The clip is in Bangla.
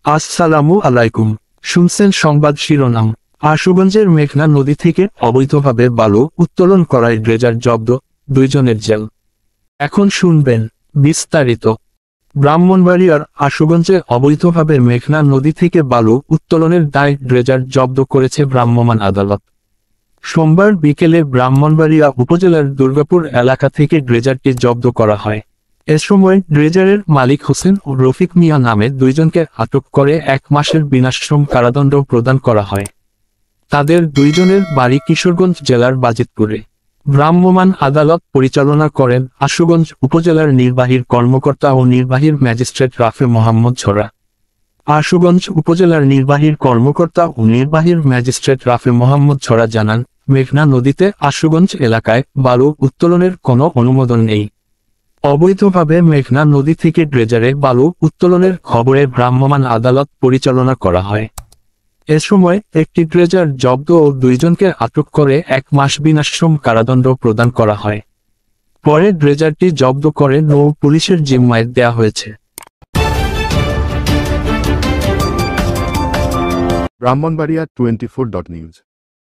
আসসালামু আলাইকুম। শুনছেন সংবাদ শিরোনাম। আশুগঞ্জের মেঘনা নদী থেকে অবৈধভাবে বালু উত্তোলন করায় ড্রেজার জব্দ, 2 জনের জেল। এখন শুনবেন বিস্তারিত। ব্রাহ্মণবাড়িয়ার আশুগঞ্জে অবৈধভাবে মেঘনা নদী থেকে বালু উত্তোলনের দায়ে ড্রেজার জব্দ করেছে ভ্রাম্যমাণ আদালত। সোমবার বিকেলে ব্রাহ্মণবাড়িয়া উপজেলার দুর্গাপুর এলাকা থেকে ড্রেজারটি জব্দ করা হয়। এ সময় ড্রেজারের মালিক হোসেন ও রফিক মিয়া নামে 2 জনকে আটক করে 1 মাসের বিনাশ্রম কারাদণ্ড প্রদান করা হয়। তাদের 2 জনের বাড়ি কিশোরগঞ্জ জেলার বাজিতপুরে। ভ্রাম্যমাণ আদালত পরিচালনা করেন আশুগঞ্জ উপজেলার নির্বাহীর কর্মকর্তা ও নির্বাহীর ম্যাজিস্ট্রেট রাফে মোহাম্মদ ঝোরা। আশুগঞ্জ উপজেলার নির্বাহীর কর্মকর্তা ও নির্বাহীর ম্যাজিস্ট্রেট রাফে মোহাম্মদ ঝোরা জানান, মেঘনা নদীতে আশুগঞ্জ এলাকায় বালু উত্তোলনের কোনো অনুমোদন নেই। অবৈধভাবে মেঘনা নদী থেকে ড্রেজারে বালু উত্তোলনের খবরে ভ্রাম্যমাণ আদালত পরিচালনা করা হয়। এ সময় একটি ড্রেজার জব্দ ও 2 জনকে আটক করে 1 মাস বিনাশ্রম কারাদণ্ড প্রদান করা হয়। পরে ড্রেজারটি জব্দ করে নৌ পুলিশের জিম্মায় দেয়া হয়েছে। ব্রাহ্মণবাড়িয়া 24.নিউজ।